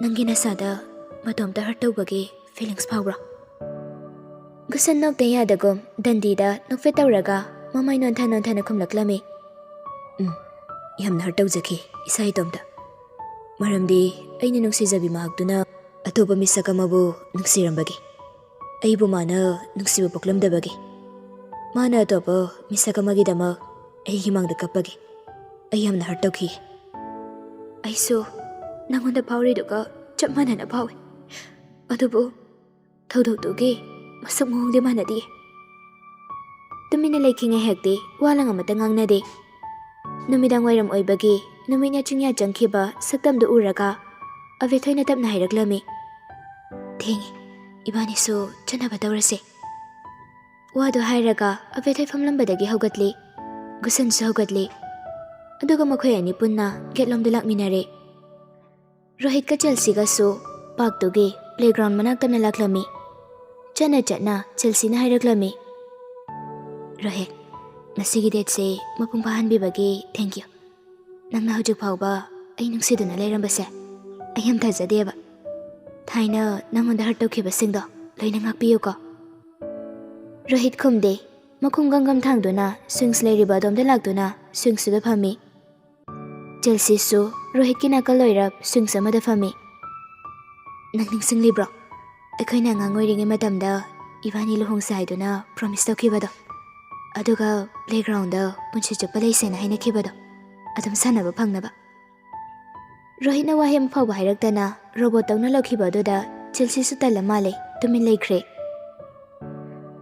ꯅꯪꯒꯤ ꯅꯁꯥꯗ ꯃꯇꯣꯝꯇ ꯍꯔꯠ ꯇꯧꯕꯒꯤ ꯐꯤꯂꯤꯡꯁ ꯐꯥꯎꯕ꯭ꯔꯣ? ꯒꯨꯁꯟ ꯅꯣꯛꯇ ꯌꯥꯗꯒꯨꯝ ꯗꯟꯗꯤꯗ ꯅꯣꯛꯐꯦꯠ ꯇꯧꯔꯒ ꯃꯃꯥꯏ ꯅꯣꯟꯊꯅ ꯈꯨꯝꯂꯛꯂꯝꯃꯤ꯫ ꯌꯥꯝꯅ ꯍꯔꯠ ꯇꯧꯖꯈꯤ ꯏꯁꯥ ꯏꯇꯣꯝꯇ꯫ ꯃꯔꯝꯗꯤ ꯑꯩꯅ ꯅꯨꯡꯁꯤꯖꯕꯤ ꯃꯍꯥꯛꯇꯨꯅ ꯑꯇꯣꯞꯄ ꯃꯤꯁꯛ ꯑꯃꯕꯨ ꯅꯨꯡꯁꯤꯔꯝꯕꯒꯤ, ꯑꯩꯕꯨ ꯃꯥꯅ ꯅꯨꯡꯁꯤꯕ ꯄꯣꯛꯂꯝꯗꯕꯒꯤ, ꯃꯥꯅ ꯑꯇꯣꯞꯄ ꯃꯤꯁꯛ ꯑꯃꯒꯤꯗꯃꯛ ꯑꯩꯒꯤ ꯃꯥꯡꯗ ꯀꯞꯄꯒꯤ ꯑꯩ ꯌꯥꯝꯅ ꯍꯔꯠ ꯇꯧꯈꯤ꯫ ꯑꯩꯁꯨ ꯅꯪꯉꯣꯟꯗ ꯐꯥꯎꯔꯤꯗꯨꯒ ꯆꯞ ꯃꯥꯟꯅꯅ ꯐꯥꯎꯏ꯫ ꯑꯗꯨꯕꯨ ꯊꯧꯗꯣꯛꯇꯨꯒꯤ ꯃꯁꯛ ꯃꯑꯣꯡꯗꯤ ꯃꯥꯟꯅꯗꯤꯌꯦ꯫ ꯇꯨꯃꯤꯟꯅ ꯂꯩꯈꯤ ꯉꯥꯏꯍꯥꯛꯇꯤ ꯋꯥꯂꯪ ꯑꯃꯠꯇ ꯉꯥꯡꯅꯗꯦ꯫ ꯅꯨꯃꯤꯗꯥꯡ ꯋꯥꯏꯔꯝ ꯑꯣꯏꯕꯒꯤ ꯅꯨꯃꯤꯠꯅ ꯆꯤꯡꯌꯥ ꯆꯪꯈꯤꯕ ꯁꯛꯇꯝꯗꯨ ꯎꯔꯒ ꯑꯕꯦꯊꯣꯏꯅ ꯇꯞꯅ ꯍꯥꯏꯔꯛꯂꯝꯃꯤ꯫ ꯊꯦꯡꯉꯤ, ꯏꯕꯥꯅꯤꯁꯨ ꯆꯠꯅꯕ ꯇꯧꯔꯁꯦ꯫ ꯋꯥꯗꯨ ꯍꯥꯏꯔꯒ ꯑꯕꯦꯊꯣꯏ ꯐꯝꯂꯝꯕꯗꯒꯤ ꯍꯧꯒꯠꯂꯤ꯫ ꯒꯨꯁꯟꯁꯨ ꯍꯧꯒꯠꯂꯤ꯫ ꯑꯗꯨꯒ ꯃꯈꯣꯏ ꯑꯅꯤ ꯄꯨꯟꯅ ꯒꯦꯠꯂꯣꯝꯗ ꯂꯥꯛꯃꯤꯟꯅꯔꯦ꯫ ꯔꯣꯍꯤꯠꯀ ꯆꯦꯜꯁꯤꯒꯁꯨ ꯄꯥꯔꯛꯇꯨꯒꯤ ꯄ꯭ꯂꯦꯒ꯭ꯔꯥꯎꯟ ꯃꯅꯥꯛꯇꯅ ꯂꯥꯛꯂꯝꯃꯤ꯫ ꯆꯠꯅ ꯆꯦꯜꯁꯤꯅ ꯍꯥꯏꯔꯛꯂꯝꯃꯤ꯫ ꯔꯣꯍꯤꯠ, ꯉꯁꯤꯒꯤ ꯗꯦꯠꯁꯦ ꯃꯄꯨꯡ ꯐꯥꯍꯟꯕꯤꯕꯒꯤ ꯊꯦꯡꯛ ꯌꯨ꯫ ꯅꯪꯅ ꯍꯧꯖꯤꯛ ꯐꯥꯎꯕ ꯑꯩ ꯅꯨꯡꯁꯤꯗꯨꯅ ꯂꯩꯔꯝꯕꯁꯦ ꯑꯩ ꯌꯥꯝ ꯊꯥꯖꯗꯦꯕ꯫ ꯊꯥꯏꯅ ꯅꯪꯉꯣꯟꯗ ꯍꯔꯠ ꯇꯧꯈꯤꯕꯁꯤꯡꯗꯣ ꯂꯣꯏꯅ ꯉꯥꯛꯄꯤꯌꯨꯀꯣ꯫ ꯔꯣꯍꯤꯠ ꯈꯨꯝꯗꯦ꯫ ꯃꯈꯣꯡ ꯒꯝꯒꯝ ꯊꯥꯡꯗꯨꯅ ꯁ꯭ꯋꯤꯡꯁ ꯂꯩꯔꯤꯕ ꯑꯗꯣꯝꯗ ꯂꯥꯛꯇꯨꯅ ꯁ꯭ꯋꯤꯡꯁꯇꯨꯗ ꯐꯝꯃꯤ꯫ ꯆꯦꯜꯁꯤꯁꯨ ꯔꯣꯍꯤꯠꯀꯤ ꯅꯥꯀꯜ ꯑꯣꯏꯔꯞ ꯁ꯭ꯋꯤꯡꯁ ꯑꯃꯗ ꯐꯝꯃꯤ꯫ ꯅꯪ ꯅꯤꯡꯁꯤꯡꯂꯤꯕ꯭ꯔꯣ? ꯑꯩꯈꯣꯏꯅ ꯑꯉꯥꯡ ꯑꯣꯏꯔꯤꯉꯩ ꯃꯇꯝꯗ ꯏꯕꯥꯅꯤ ꯂꯨꯍꯣꯡꯁꯦ ꯍꯥꯏꯗꯨꯅ ꯄ꯭ꯔꯣꯃꯤꯁ ꯇꯧꯈꯤꯕꯗꯣ, ꯑꯗꯨꯒ ꯄ꯭ꯂꯦꯒ꯭ꯔꯥꯎꯟꯗ ꯄꯨꯟꯁꯤ ꯆꯨꯞꯄ ꯂꯩꯁꯦꯅ ꯍꯥꯏꯅꯈꯤꯕꯗꯣ, ꯑꯗꯨꯝ ꯁꯥꯟꯅꯕ ꯐꯪꯅꯕ꯫ ꯔꯣꯍꯤꯠꯅ ꯋꯥꯍꯩ ꯑꯃ ꯐꯥꯎꯕ ꯍꯥꯏꯔꯛꯇꯅ ꯔꯣꯕꯣꯠ ꯇꯧꯅ ꯂꯧꯈꯤꯕ ꯑꯗꯨꯗ ꯆꯦꯜꯁꯤꯁꯨ ꯇꯜꯂ ꯃꯥꯜꯂꯦ, ꯇꯨꯃꯤꯟ ꯂꯩꯈ꯭ꯔꯦ꯫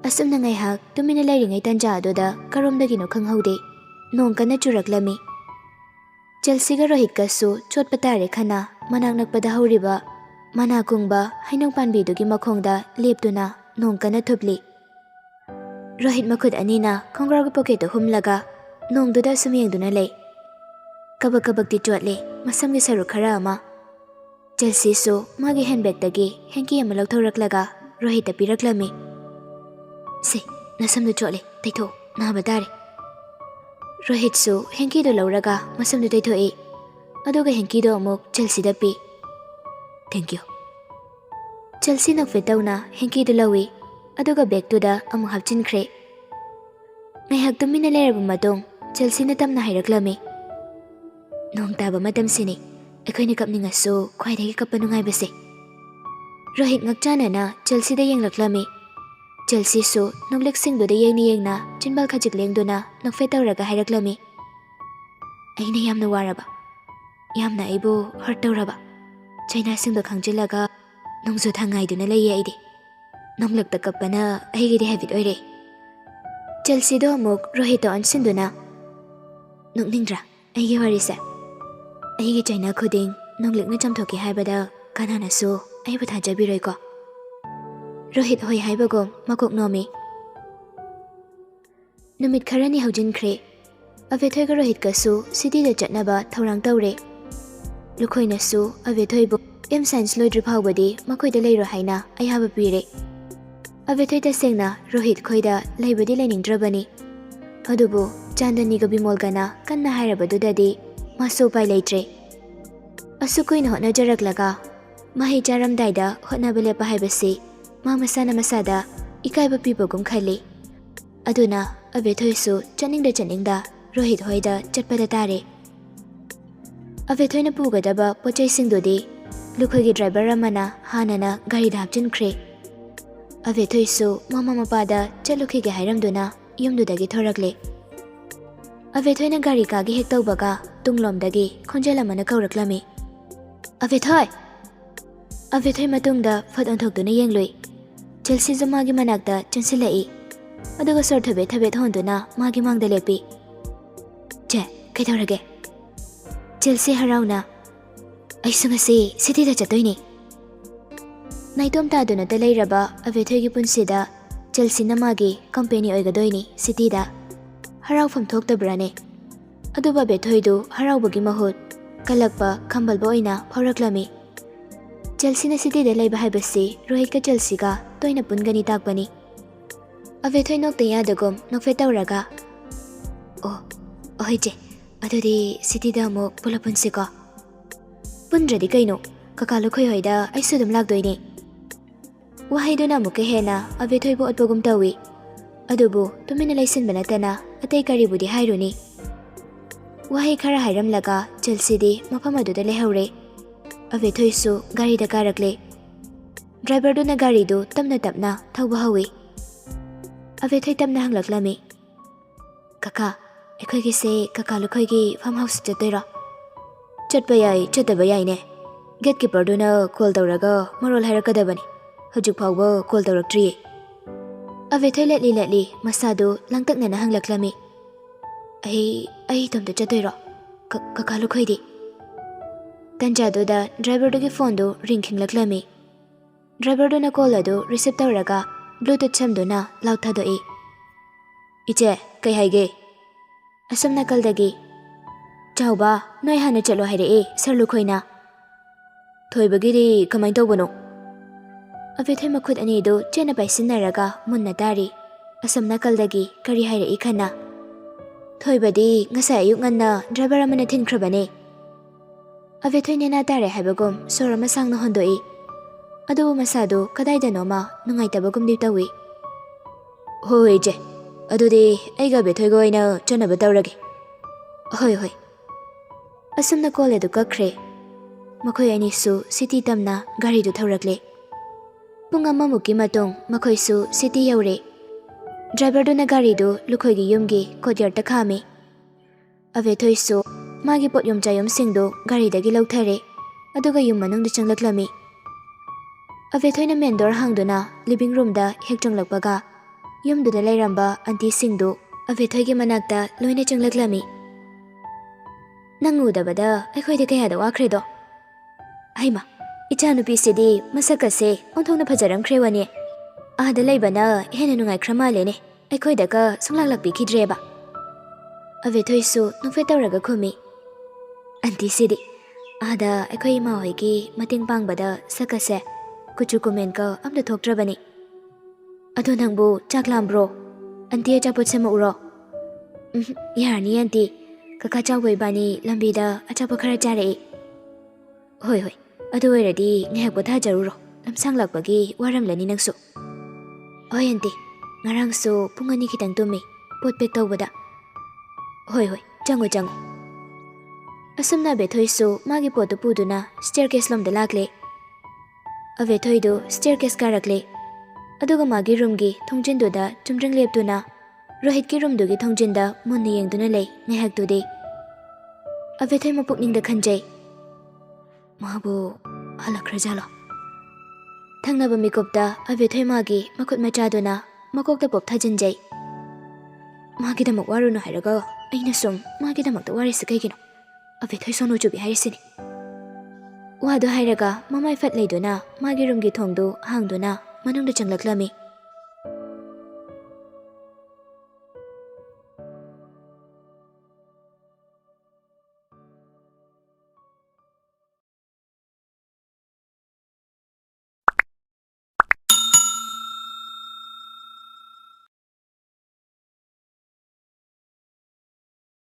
ꯑꯁꯨꯝꯅ ꯉꯥꯏꯍꯥꯛ ꯇꯨꯃꯤꯟꯅ ꯂꯩꯔꯤꯉꯩ ꯇꯟꯖꯥ ꯑꯗꯨꯗ ꯀꯔꯣꯝꯗꯒꯤꯅꯣ ꯈꯪꯍꯧꯗꯦ ꯅꯣꯡ ꯀꯟꯅ ꯆꯨꯔꯛꯂꯝꯃꯤ꯫ ꯆꯦꯜꯁꯤꯒ ꯔꯣꯍꯤꯠꯀꯁꯨ ꯆꯣꯠꯄ ꯇꯥꯔꯦ ꯈꯟꯅ ꯃꯅꯥꯛ ꯅꯛꯄꯗ ꯍꯧꯔꯤꯕ ꯃꯅꯥ ꯀꯨꯡꯕ ꯍꯩꯅꯧ ꯄꯥꯟꯕꯤꯗꯨꯒꯤ ꯃꯈꯣꯡꯗ ꯂꯦꯞꯇꯨꯅ ꯅꯣꯡ ꯀꯟꯅ ꯊꯨꯞꯂꯤ꯫ ꯔꯣꯍꯤꯠ ꯃꯈꯨꯠ ꯑꯅꯤꯅ ꯈꯣꯡꯒ꯭ꯔꯥꯎꯒꯤ ꯄꯣꯀꯦꯠꯇꯨ ꯍꯨꯝꯂꯒ ꯅꯣꯡꯗꯨꯗ ꯁꯨꯝ ꯌꯦꯡꯗꯨꯅ ꯂꯩ꯫ ꯀꯕꯛ ꯀꯕꯛꯇꯤ ꯆꯣꯠꯂꯦ ꯃꯁꯝꯒꯤ ꯁꯔꯨꯛ ꯈꯔ ꯑꯃ꯫ ꯆꯦꯜꯁꯤꯁꯨ ꯃꯥꯒꯤ ꯍꯦꯟꯕꯦꯒꯇꯒꯤ ꯍꯦꯡꯀꯤ ꯑꯃ ꯂꯧꯊꯣꯔꯛꯂꯒ ꯔꯣꯍꯤꯠꯇ ꯄꯤꯔꯛꯂꯝꯃꯤ꯫ ꯁꯦ, ꯅꯁꯝꯗꯨ ꯆꯣꯠꯂꯦ, ꯇꯩꯊꯣꯛꯑꯣ, ꯅꯥꯕ ꯇꯥꯔꯦ꯫ ꯔꯣꯍꯤꯠꯁꯨ ꯍꯦꯡꯀꯤꯗꯨ ꯂꯧꯔꯒ ꯃꯁꯝꯗꯨ ꯇꯩꯊꯣꯛꯏ꯫ ꯑꯗꯨꯒ ꯍꯦꯡꯀꯤꯗꯨ ꯑꯃꯨꯛ ꯆꯦꯜꯁꯤꯗ ꯄꯤ꯫ Thank you. ꯆꯦꯜꯁꯤ ꯅꯣꯛꯐꯦꯠ ꯇꯧꯅ ꯍꯦꯡꯀꯤꯗꯨ ꯂꯧꯏ꯫ ꯑꯗꯨꯒ ꯕꯦꯒꯇꯨꯗ ꯑꯃꯨꯛ ꯍꯥꯞꯆꯤꯟꯈ꯭ꯔꯦ꯫ ꯉꯥꯏꯍꯥꯛ ꯇꯨꯃꯤꯟꯅ ꯂꯩꯔꯕ ꯃꯇꯨꯡ ꯆꯦꯜꯁꯤꯅ ꯇꯞꯅ ꯍꯥꯏꯔꯛꯂꯝꯃꯤ꯫ ꯅꯣꯡ ꯇꯥꯕ ꯃꯇꯝꯁꯤꯅꯤ ꯑꯩꯈꯣꯏꯅ ꯀꯞꯅꯤꯡꯉꯁꯨ ꯈ꯭ꯋꯥꯏꯗꯒꯤ ꯀꯞꯄ ꯅꯨꯡꯉꯥꯏꯕꯁꯦ꯫ ꯔꯣꯍꯤꯠ ꯉꯛꯆꯥꯅꯅ ꯆꯦꯜꯁꯤꯗ ꯌꯦꯡꯂꯛꯂꯝꯃꯤ꯫ ꯆꯦꯜꯁꯤꯁꯨ ꯅꯣꯡꯂꯤꯛꯁꯤꯡꯗꯨꯗ ꯌꯦꯡꯅ ꯆꯤꯟꯕꯥꯜ ꯈꯖꯤꯛ ꯂꯦꯡꯗꯨꯅ ꯅꯣꯛꯐꯦꯠ ꯇꯧꯔꯒ ꯍꯥꯏꯔꯛꯂꯝꯃꯤ꯫ ꯑꯩꯅ ꯌꯥꯝꯅ ꯋꯥꯔꯕ, ꯌꯥꯝꯅ ꯑꯩꯕꯨ ꯍꯔꯠ ꯇꯧꯔꯕ ꯆꯩꯅꯥꯁꯤꯡꯗꯣ ꯈꯪꯖꯤꯜꯂꯒ ꯅꯣꯡꯖꯨ ꯊꯥ ꯉꯥꯏꯗꯨꯅ ꯂꯩꯌꯦ ꯑꯩꯗꯤ꯫ ꯅꯣꯡꯂꯛꯇ ꯀꯞꯄꯅ ꯑꯩꯒꯤꯗꯤ ꯍꯦꯕꯤꯠ ꯑꯣꯏꯔꯦ꯫ ꯆꯦꯜꯁꯤꯗꯣ ꯑꯃꯨꯛ ꯔꯣꯍꯤꯠꯇ ꯑꯣꯟꯁꯤꯟꯗꯨꯅ ꯅꯣꯛꯅꯤꯡꯗ꯭ꯔꯥ ꯑꯩꯒꯤ ꯋꯥꯔꯤꯁꯦ? ꯑꯩꯒꯤ ꯆꯩꯅꯥ ꯈꯨꯗꯤꯡ ꯅꯣꯡꯂꯤꯛꯅ ꯆꯥꯝꯊꯣꯛꯀꯦ ꯍꯥꯏꯕꯗ ꯀꯅꯥꯅꯁꯨ ꯑꯩꯕꯨ ꯊꯥꯖꯕꯤꯔꯣꯏꯀꯣ꯫ ꯔꯣꯍꯤꯠ ꯍꯣꯏ ꯍꯥꯏꯕꯒꯨꯝ ꯃꯀꯣꯛ ꯅꯣꯝꯃꯤ꯫ ꯅꯨꯃꯤꯠ ꯈꯔꯅꯤ ꯍꯧꯖꯤꯟꯈ꯭ꯔꯦ꯫ ꯑꯕꯦꯊꯣꯏꯒ ꯔꯣꯍꯤꯠꯀꯁꯨ ꯁꯤꯇꯤꯗ ꯆꯠꯅꯕ ꯊꯧꯔꯥꯡ ꯇꯧꯔꯦ꯫ ꯂꯨꯈꯣꯏꯅꯁꯨ ꯑꯕꯦꯊꯣꯏꯕꯨ ꯁꯥꯏꯟꯁ ꯂꯣꯏꯗ꯭ꯔꯤ ꯐꯥꯎꯕꯗꯤ ꯃꯈꯣꯏꯗ ꯂꯩꯔꯣ ꯍꯥꯏꯅ ꯑꯌꯥꯕ ꯄꯤꯔꯦ꯫ ꯑꯕꯦꯊꯣꯏ ꯇꯁꯦꯡꯅ ꯔꯣꯍꯤꯠ ꯈꯣꯏꯗ ꯂꯩꯕꯗꯤ ꯂꯩꯅꯤꯡꯗ꯭ꯔꯕꯅꯤ꯫ ꯑꯗꯨꯕꯨ ꯆꯥꯟꯗꯅꯤꯒ ꯕꯤꯃꯣꯜꯒꯅ ꯀꯟꯅ ꯍꯥꯏꯔꯕꯗꯨꯗꯗꯤ ꯃꯥꯁꯨ ꯎꯄꯥꯏ ꯂꯩꯇ꯭ꯔꯦ꯫ ꯑꯁꯨꯛ ꯀꯨꯏꯅ ꯍꯣꯠꯅꯖꯔꯛꯂꯒ ꯃꯍꯩ ꯆꯥꯔꯝꯗꯥꯏꯗ ꯍꯣꯠꯅꯕ ꯂꯦꯞꯄ ꯍꯥꯏꯕꯁꯤ ꯃꯥ ꯃꯁꯥꯅ ꯃꯁꯥꯗ ꯏꯀꯥꯏꯕ ꯄꯤꯕꯒꯨꯝ ꯈꯜꯂꯤ꯫ ꯑꯗꯨꯅ ꯑꯕꯦꯊꯣꯏꯁꯨ ꯆꯠꯅꯤꯡꯗ ꯔꯣꯍꯤꯠ ꯍꯣꯏꯗ ꯆꯠꯄꯗ ꯇꯥꯔꯦ꯫ ꯑꯕꯦꯊꯣꯏꯅ ꯄꯨꯒꯗꯕ ꯄꯣꯠꯆꯩꯁꯤꯡꯗꯨꯗꯤ ꯂꯨꯈꯣꯏꯒꯤ ꯗ꯭ꯔꯥꯏꯚꯔ ꯑꯃꯅ ꯍꯥꯟꯅꯅ ꯒꯥꯔꯤꯗ ꯍꯥꯞꯆꯤꯟꯈ꯭ꯔꯦ꯫ ꯑꯕꯦꯊꯣꯏꯁꯨ ꯃꯃꯥ ꯃꯄꯥꯗ ꯆꯠꯂꯨꯈꯤꯒꯦ ꯍꯥꯏꯔꯝꯗꯨꯅ ꯌꯨꯝꯗꯨꯗꯒꯤ ꯊꯣꯔꯛꯂꯦ꯫ ꯑꯕꯦꯊꯣꯏꯅ ꯒꯥꯔꯤ ꯀꯥꯒꯦ ꯍꯦꯛ ꯇꯧꯕꯒ ꯇꯨꯡꯂꯣꯝꯗꯒꯤ ꯈꯣꯟꯖꯦꯜ ꯑꯃꯅ ꯀꯧꯔꯛꯂꯝꯃꯤ꯫ ꯑꯕꯦꯊꯣꯏ! ꯑꯕꯦꯊꯣꯏ ꯃꯇꯨꯡꯗ ꯐꯠ ꯑꯣꯟꯊꯣꯛꯇꯨꯅ ꯌꯦꯡꯂꯨꯏ꯫ ꯆꯦꯜꯁꯤꯁꯨ ꯃꯥꯒꯤ ꯃꯅꯥꯛꯇ ꯆꯪꯁꯤꯜꯂꯛꯏ꯫ ꯑꯗꯨꯒ ꯁꯣꯔ ꯊꯕꯦꯠ ꯍꯣꯟꯗꯨꯅ ꯃꯥꯒꯤ ꯃꯥꯡꯗ ꯂꯦꯞꯄꯤ꯫ ꯆꯦ, ꯀꯩꯗꯧꯔꯒꯦ? ꯆꯦꯜꯁꯤ ꯍꯔꯥꯎꯅ ꯑꯩꯁꯨ ꯉꯁꯤ ꯁꯤꯇꯤꯗ ꯆꯠꯇꯣꯏꯅꯤ꯫ ꯅꯥꯏꯇꯣꯝ ꯇꯥꯗꯨꯅꯇ ꯂꯩꯔꯕ ꯑꯕꯦꯊꯣꯏꯒꯤ ꯄꯨꯟꯁꯤꯗ ꯆꯦꯜꯁꯤꯅ ꯃꯥꯒꯤ ꯀꯝꯄꯦꯅꯤ ꯑꯣꯏꯒꯗꯣꯏꯅꯤ ꯁꯤꯇꯤꯗ ꯍꯔꯥꯎꯐꯝ ꯊꯣꯛꯇꯕ꯭ꯔꯥꯅꯦ ꯑꯗꯨꯕꯨ ꯑꯕꯦꯊꯣꯏꯗꯨ ꯍꯔꯥꯎꯕꯒꯤ ꯃꯍꯨꯠ ꯀꯜꯂꯛꯄ ꯈꯝꯕꯜꯕ ꯑꯣꯏꯅ ꯐꯥꯎꯔꯛꯂꯝꯃꯤ ꯆꯦꯜꯁꯤꯅ ꯁꯤꯇꯤꯗ ꯂꯩꯕ ꯍꯥꯏꯕꯁꯤ ꯔꯣꯍꯤꯠꯀ ꯆꯦꯜꯁꯤꯒ ꯇꯣꯏꯅ ꯄꯨꯟꯒꯅꯤ ꯇꯥꯛꯄꯅꯤ ꯑꯕꯦꯊꯣꯏ ꯅꯣꯛꯇ ꯌꯥꯗꯒꯨꯝ ꯅꯣꯛꯐꯦꯠ ꯇꯧꯔꯒ ꯑꯣ ꯑꯍꯣꯏ ꯆꯦ ꯑꯗꯨꯗꯤ ꯁꯤꯇꯤꯗ ꯑꯃꯨꯛ ꯄꯨꯂꯞ ꯄꯨꯟꯁꯤꯀꯣ ꯄꯨꯟꯗ꯭ꯔꯗꯤ ꯀꯩꯅꯣ ꯀꯀꯥ ꯂꯨꯈꯣꯏ ꯍꯣꯏꯗ ꯑꯩꯁꯨ ꯑꯗꯨꯝ ꯂꯥꯛꯇꯣꯏꯅꯦ ꯋꯥꯍꯩꯗꯨꯅ ꯑꯃꯨꯛꯀ ꯍꯦꯟꯅ ꯑꯕꯦꯊꯣꯏꯕꯨ ꯑꯣꯠꯄꯒꯨꯝ ꯇꯧꯏ ꯑꯗꯨꯕꯨ ꯇꯨꯃꯤꯟꯅ ꯂꯩꯁꯤꯟꯕ ꯅꯠꯇꯅ ꯑꯇꯩ ꯀꯔꯤꯕꯨꯗꯤ ꯍꯥꯏꯔꯨꯅꯤ ꯋꯥꯍꯩ ꯈꯔ ꯍꯥꯏꯔꯝꯂꯒ ꯆꯦꯜꯁꯤꯗꯤ ꯃꯐꯝ ꯑꯗꯨꯗ ꯂꯩꯍꯧꯔꯦ ꯑꯕꯦꯊꯣꯏꯁꯨ ꯒꯥꯔꯤꯗ ꯀꯥꯔꯛꯂꯦ ꯗ꯭ꯔꯥꯏꯚꯔꯗꯨꯅ ꯒꯥꯔꯤꯗꯨ ꯇꯞꯅ ꯇꯞꯅ ꯊꯧꯕ ꯍꯧꯏ ꯑꯕꯦꯊꯣꯏ ꯇꯞꯅ ꯍꯪꯂꯛꯂꯝꯃꯤ ꯀꯀꯥ ꯑꯩꯈꯣꯏꯒꯤꯁꯦ ꯀꯀꯥ ꯂꯨꯈꯣꯏꯒꯤ ꯐꯥꯔꯝ ꯍꯥꯎꯁ ꯆꯠꯇꯣꯏꯔꯣ ꯆꯠꯄ ꯌꯥꯏ ꯆꯠꯇꯕ ꯌꯥꯏꯅꯦ ꯒꯦꯠ ꯀꯤꯄꯔꯗꯨꯅ ꯀꯣꯜ ꯇꯧꯔꯒ ꯃꯔꯣꯜ ꯍꯥꯏꯔꯛꯀꯗꯕꯅꯤ ꯍꯧꯖꯤꯛ ꯐꯥꯎꯕ ꯀꯣꯜ ꯇꯧꯔꯛꯇ꯭ꯔꯤꯌꯦ ꯑꯕꯦꯊꯣꯏ ꯂꯠꯂꯤ ꯃꯁꯥꯗꯨ ꯂꯥꯡꯇꯛꯅꯅ ꯍꯪꯂꯛꯂꯝꯃꯤ ꯑꯩ ꯏꯇꯣꯝꯇ ꯆꯠꯇꯣꯏꯔꯣ ꯀꯀꯥ ꯂꯨꯈꯣꯏꯗꯤ ꯇꯟꯖꯥꯗꯨꯗ ꯗ꯭ꯔꯥꯏꯚꯔꯗꯨꯒꯤ ꯐꯣꯟꯗꯨ ꯔꯤꯡ ꯈꯤꯡꯂꯛꯂꯝꯃꯤ ꯗ꯭ꯔꯥꯏꯚꯔꯗꯨꯅ ꯀꯣꯜ ꯑꯗꯨ ꯔꯤꯁꯤꯞ ꯇꯧꯔꯒ ꯕ꯭ꯂꯨꯇꯨꯠ ꯁꯝꯗꯨꯅ ꯂꯥꯎꯠ ꯊꯥꯗꯣꯛꯏ ꯏꯆꯦ ꯀꯩ ꯍꯥꯏꯒꯦ ꯑꯁꯣꯝ ꯅꯥꯀꯜꯗꯒꯤ ꯆꯥꯎꯕ ꯅꯣꯏ ꯍꯥꯟꯅ ꯆꯠꯂꯣ ꯍꯥꯏꯔꯛꯑꯦ ꯁꯔ ꯂꯨꯈꯣꯏꯅ ꯊꯣꯏꯕꯒꯤꯗꯤ ꯀꯃꯥꯏꯅ ꯇꯧꯕꯅꯣ ꯑꯕꯦꯊꯣꯏ ꯃꯈꯨꯠ ꯑꯅꯤꯗꯨ ꯆꯦꯟꯅ ꯄꯥꯏꯁꯤꯟꯅꯔꯒ ꯃꯨꯟꯅ ꯇꯥꯔꯤ ꯑꯁꯣꯝ ꯅꯥꯀꯜꯗꯒꯤ ꯀꯔꯤ ꯍꯥꯏꯔꯛꯏ ꯈꯟꯅ ꯊꯣꯏꯕꯗꯤ ꯉꯁꯥꯏ ꯑꯌꯨꯛ ꯉꯟꯅ ꯗ꯭ꯔꯥꯏꯚꯔ ꯑꯃꯅ ꯊꯤꯟꯈ꯭ꯔꯕꯅꯦ ꯑꯕꯦꯊꯣꯏ ꯅꯦꯅꯥ ꯇꯥꯔꯦ ꯍꯥꯏꯕꯒꯨꯝ ꯁꯣꯔ ꯑꯃ ꯁꯥꯡꯅ ꯍꯣꯟꯗꯣꯛꯏ ꯑꯗꯨꯕꯨ ꯃꯁꯥꯗꯨ ꯀꯗꯥꯏꯗꯅꯣꯃ ꯅꯨꯡꯉꯥꯏꯇꯕꯒꯨꯝꯗꯤ ꯇꯧꯏ ꯍꯣꯏ ꯏꯆꯦ ꯑꯗꯨꯗꯤ ꯑꯩꯒ ꯑꯕꯦꯊꯣꯏꯒ ꯑꯣꯏꯅ ꯆꯠꯅꯕ ꯇꯧꯔꯒꯦ ꯍꯣꯏ ꯑꯁꯨꯝꯅ ꯀꯣꯜ ꯑꯗꯨ ꯀꯛꯈ꯭ꯔꯦ ꯃꯈꯣꯏ ꯑꯅꯤꯁꯨ ꯁꯤꯇꯤ ꯇꯝꯅ ꯒꯥꯔꯤꯗꯨ ꯊꯧꯔꯛꯂꯦ ꯄꯨꯡ ꯑꯃꯃꯨꯛꯀꯤ ꯃꯇꯨꯡ ꯃꯈꯣꯏꯁꯨ ꯁꯤꯇꯤ ꯌꯧꯔꯦ ꯗ꯭ꯔꯥꯏꯚꯔꯗꯨꯅ ꯒꯥꯔꯤꯗꯨ ꯂꯨꯈꯣꯏꯒꯤ ꯌꯨꯝꯒꯤ ꯀꯣꯠꯌꯥꯔꯗꯇ ꯈꯥꯝꯃꯤ ꯑꯕꯦꯊꯣꯏꯁꯨ ꯃꯥꯒꯤ ꯄꯣꯠꯌꯨꯝ ꯆꯥꯌꯨꯝꯁꯤꯡꯗꯨ ꯒꯥꯔꯤꯗꯒꯤ ꯂꯧꯊꯔꯦ ꯑꯗꯨꯒ ꯌꯨꯝ ꯃꯅꯨꯡꯗ ꯆꯪꯂꯛꯂꯝꯃꯤ ꯑꯕꯦꯊꯣꯏꯅ ꯃꯦꯟ ꯗꯣꯔ ꯍꯥꯡꯗꯨꯅ ꯂꯤꯚꯤꯡ ꯔꯨꯝꯗ ꯍꯦꯛ ꯆꯪꯂꯛꯄꯒ ꯌꯨꯝꯗꯨꯗ ꯂꯩꯔꯝꯕ ꯑꯟꯇꯤꯁꯤꯡꯗꯨ ꯑꯕꯦꯊꯣꯏꯒꯤ ꯃꯅꯥꯛꯇ ꯂꯣꯏꯅ ꯆꯪꯂꯛꯂꯝꯃꯤ ꯅꯪ ꯎꯗꯕꯗ ꯑꯩꯈꯣꯏꯗꯤ ꯀꯌꯥꯗ ꯋꯥꯈ꯭ꯔꯦꯗꯣ ꯍꯩꯃ ꯏꯆꯥꯅꯨꯄꯤꯁꯤꯗꯤ ꯃꯁꯛꯀꯁꯦ ꯑꯣꯟꯊꯣꯛꯅ ꯐꯖꯔꯝꯈ꯭ꯔꯦ ꯋꯥꯅꯦ ꯑꯥꯗ ꯂꯩꯕꯅ ꯍꯦꯟꯅ ꯅꯨꯡꯉꯥꯏꯈ꯭ꯔ ꯃꯥꯜꯂꯦꯅꯦ ꯑꯩꯈꯣꯏꯗꯒ ꯁꯨꯡꯂꯥꯛꯂꯥꯛꯄꯤꯈꯤꯗ꯭ꯔꯦꯕ ꯑꯕꯦꯊꯣꯏꯁꯨ ꯅꯣꯛꯐꯦꯠ ꯇꯧꯔꯒ ꯈꯨꯝꯃꯤ ꯑꯟꯇꯤꯁꯤꯗꯤ ꯑꯥꯗ ꯑꯩꯈꯣꯏ ꯏꯃꯥ ꯍꯣꯏꯒꯤ ꯃꯇꯦꯡ ꯄꯥꯡꯕꯗ ꯁꯛꯀꯁꯦ ꯀꯨꯆꯨ ꯀꯨꯃꯦꯟꯒ ꯑꯝꯇ ꯊꯣꯛꯇ꯭ꯔꯕꯅꯤ ꯑꯗꯣ ꯅꯪꯕꯨ ꯆꯥꯛ ꯂꯥꯝꯕ꯭ꯔꯣ ꯑꯟꯇꯤ ꯑꯆꯥꯄꯣꯠ ꯁꯦꯝꯃꯛꯎꯔꯣ ꯌꯥꯔꯅꯤ ꯑꯟꯇꯤ ꯀꯀꯥ ꯆꯥꯎꯕ ꯏꯕꯥꯅꯤ ꯂꯝꯕꯤꯗ ꯑꯆꯥꯄꯣꯠ ꯈꯔ ꯆꯥꯔꯛꯏ ꯍꯣꯏ ꯑꯗꯨ ꯑꯣꯏꯔꯗꯤ ꯉꯥꯏꯍꯥꯛ ꯄꯣꯊꯥꯖꯔꯨꯔꯣ ꯂꯝꯁꯥꯡ ꯂꯥꯛꯄꯒꯤ ꯋꯥꯔꯝꯂꯅꯤ ꯅꯪꯁꯨ ꯍꯣꯏ ꯑꯟꯇꯤ ꯉꯔꯥꯡꯁꯨ ꯄꯨꯡ 2 ꯈꯤꯇꯪ ꯇꯨꯝꯃꯤ ꯄꯣꯠ ꯄꯦꯛ ꯇꯧꯕꯗ ꯍꯣꯏ ꯆꯪꯉꯣ ꯑꯁꯨꯝꯅ ꯑꯕꯦꯊꯣꯏꯁꯨ ꯃꯥꯒꯤ ꯄꯣꯠꯇꯨ ꯄꯨꯗꯨꯅ ꯁ꯭ꯇꯦꯌꯔꯀꯦꯁ ꯂꯣꯝꯗ ꯂꯥꯛꯂꯦ ꯑꯕꯦꯊꯣꯏꯗꯨ ꯁ꯭ꯇꯦꯌꯔꯀꯦꯁ ꯀꯥꯔꯛꯂꯦ ꯑꯗꯨꯒ ꯃꯥꯒꯤ ꯔꯨꯝꯒꯤ ꯊꯣꯡꯖꯤꯟꯗꯨꯗ ꯆꯨꯝꯗ꯭ꯔꯤꯡ ꯂꯦꯞꯇꯨꯅ ꯔꯣꯍꯤꯠꯀꯤ ꯔꯨꯝꯗꯨꯒꯤ ꯊꯣꯡꯖꯤꯟꯗ ꯃꯨꯟꯅ ꯌꯦꯡꯗꯨꯅ ꯂꯩ ꯉꯥꯏꯍꯥꯛꯇꯨꯗꯤ ꯑꯕꯦꯊꯣꯏ ꯃꯄꯨꯛꯅꯤꯡꯗ ꯈꯟꯖꯩ ꯃꯥꯕꯨ ꯍꯜꯂꯛꯈ꯭ꯔꯖꯥꯠꯂꯣ ꯊꯪꯅꯕ ꯃꯤꯀꯨꯞꯇ ꯑꯕꯦꯊꯣꯏ ꯃꯥꯒꯤ ꯃꯈꯨꯠ ꯃꯆꯥꯗꯨꯅ ꯃꯀꯣꯛꯇ ꯄꯣꯞ ꯊꯥꯖꯤꯟꯖꯩ ꯃꯥꯒꯤꯗꯃꯛ ꯋꯥꯔꯨꯅꯨ ꯍꯥꯏꯔꯒ ꯑꯩꯅ ꯁꯨꯝ ꯃꯥꯒꯤꯗꯃꯛꯇ ꯋꯥꯔꯤꯁꯤ ꯀꯩꯒꯤꯅꯣ ꯑꯕꯦꯊꯣꯏ ꯁꯣꯅꯣ ꯆꯨꯕꯤ ꯍꯥꯏꯔꯤꯁꯤꯅꯤ ꯋꯥꯗꯨ ꯍꯥꯏꯔꯒ ꯃꯃꯥꯏ ꯐꯠ ꯂꯩꯗꯨꯅ ꯃꯥꯒꯤ ꯔꯨꯝꯒꯤ ꯊꯣꯡꯗꯨ ꯍꯥꯡꯗꯨꯅ ꯃꯅꯨꯡꯗ ꯆꯪꯂꯛꯂꯝꯃꯤ